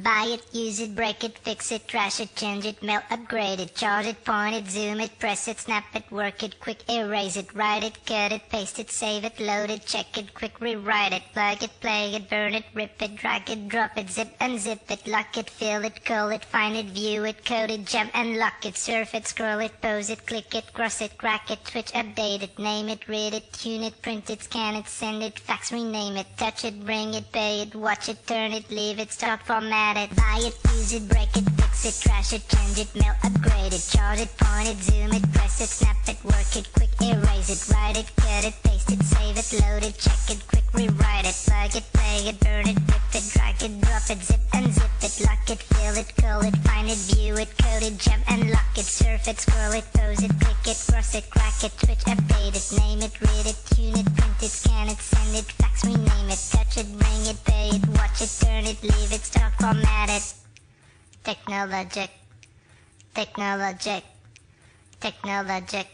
Buy it, use it, break it, fix it, trash it, change it, mail, upgrade it, charge it, point it, zoom it, press it, snap it, work it, quick erase it, write it, cut it, paste it, save it, load it, check it, quick rewrite it, plug it, play it, burn it, rip it, drag it, drop it, zip unzip it, lock it, fill it, call it, find it, view it, code it, jump and lock it, surf it, scroll it, pose it, click it, cross it, crack it, switch, update it, name it, read it, tune it, print it, scan it, send it, fax, rename it, touch it, bring it, pay it, watch it, turn it, leave it, start, format it, buy it, use it, break it, fix it, trash it, change it, mail, upgrade it, charge it, point it, zoom it, press it, snap it, work it, quick erase it, write it, cut it, paste it, save it, load it, check it, quick rewrite it, plug it, play it, burn it, rip it, drag it, drop it, zip unzip it, lock it, fill it, call it, find it, view it, code it, jump and lock it, surf it, scroll it, pose it, click it, cross it, crack it, switch, update it, name it, read it, tune it, print it, scan it, send it, fax, rename it, touch it, bring it, pay it, watch it, turn it, leave it, start, format it. Technologic, technologic, technologic,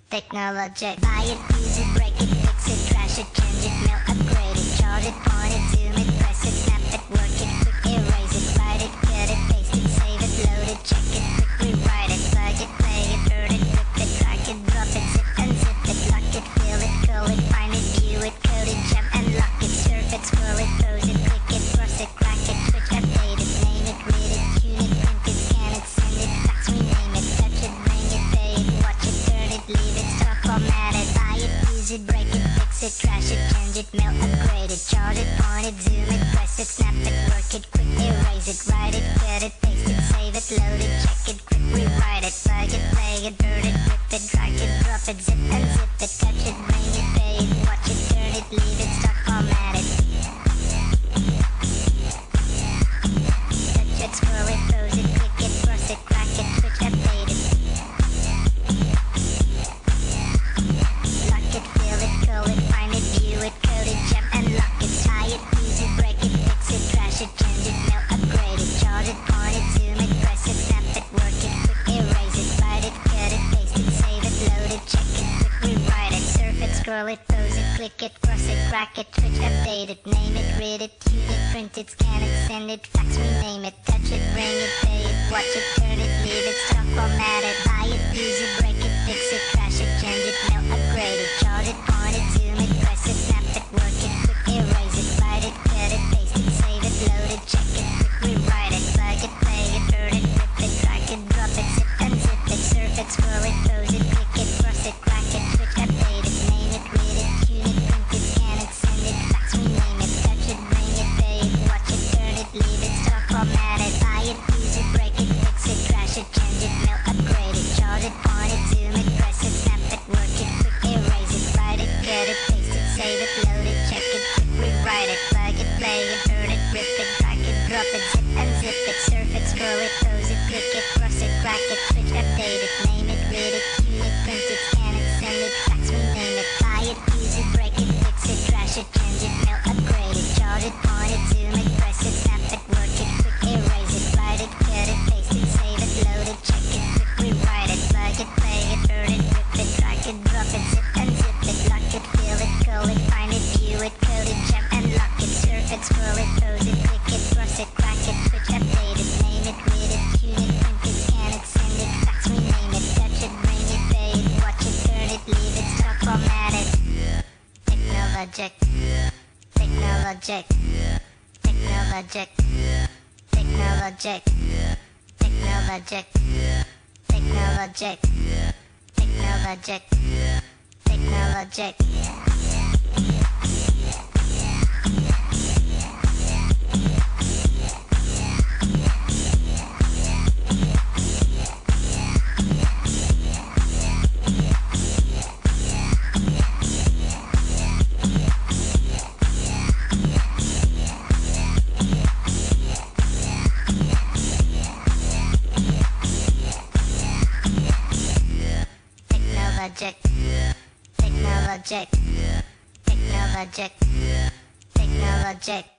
technologic. Buy it, use it, break it, fix it, trash it, change it, mail, upgrade it, charge it, point it, zoom it, press it, snap it, work it, quick erase it, write it, cut it, paste it, save it, load it, check it, quick rewrite it, plug it, play it, burn it, rip it, drag it, drop it, zip unzip it, lock it, fill it, call it, find it, view it, code it, jump and lock it, surf it, scroll it, pose it, click it, cross it, crack it, switch, update it, name it, read it, tune it, print it, scan it, send it, fax, rename it, touch it, bring it, pay it, watch it, turn it, leave it, start, format it, buy it, use it, break it, fix it, trash it, change it, mail, upgrade it, charge it, point it, zoom it, press it, snap it, work it, quick erase it, write it, cut it, paste it, save it, load it, check it, quick rewrite it, plug it, play it, burn it, rip it, drag it, drop it, zip unzip it, touch it, bring it, pay it, watch it, turn it, leave it, start, format it. Touch it, scroll it, pose it, click it, cross it, crack it, switch, update it. Lock it, fill it, call it, find it, view it, code it, jump and lock it, buy it, use it, break it, fix it, trash it, change it, mail, upgrade it, charge it, point it, zoom it, press it, snap it, work it, quick erase it, write it, cut it, paste it, save it, load it, check it, quick rewrite it, surf it, scroll it, pose it, click it, cross it, crack it, switch, update it, name it, read it, tune it, print it, scan it, send it, fax, rename it, touch it, bring it, pay it, watch it, turn it, leave it, start, format it, buy it, use it, break it, fix it, trash it, change it, mail, upgrade it, charge it, point it, zoom it, press it, snap it, work it, quick erase it, write it, cut it, paste it, save it, load it, check it, quick rewrite it, plug it, play it, burn it, rip it, drag it, drop it, zip unzip it, surf it, scroll it, pose it, click it, cross it, crack it, switch, update it, name it, read it, tune it, print it, scan it, send it, fax, rename it, touch it, bring it, pay it, watch it, turn it, leave it, start, format it, buy it, use it, break it, fix it, trash it, change it, mail, upgrade it, charge it, point it, zoom it, press it, snap it, work it, quick erase it, write it, cut it, paste it, save it, load it, check it, quick rewrite it, plug it, play it, burn it, rip it, drag it, drop it, zip unzip it, surf it, scroll it, pose it, click it, cross it, crack it, switch, update it, name it, read it, tune it, print it, scan it, send it, fax, rename it, buy it, use it, break it, fix it, trash it, change it, mail, upgrade it, charge it, point it, zoom it, press it, snap it, work it, quick erase it, write it, cut it, paste it, save it, load it, check it, quick rewrite it, plug it, play it, burn it, rip it, drag it, drop it, zip unzip it, lock it, fill it, call it, find it, view it, code it, jump and lock it, surf it, scroll it, pose it, click it, cross it, crack it, switch, update it, name it, read it, tune it, print it, scan it, send it, fax, rename it, touch it, bring it, pay it, watch it, turn it, leave it, start, format it. Technologic, technologic, technologic, technologic, technologic, technologic, technologic, technologic. Technologic, technologic, technologic, technologic.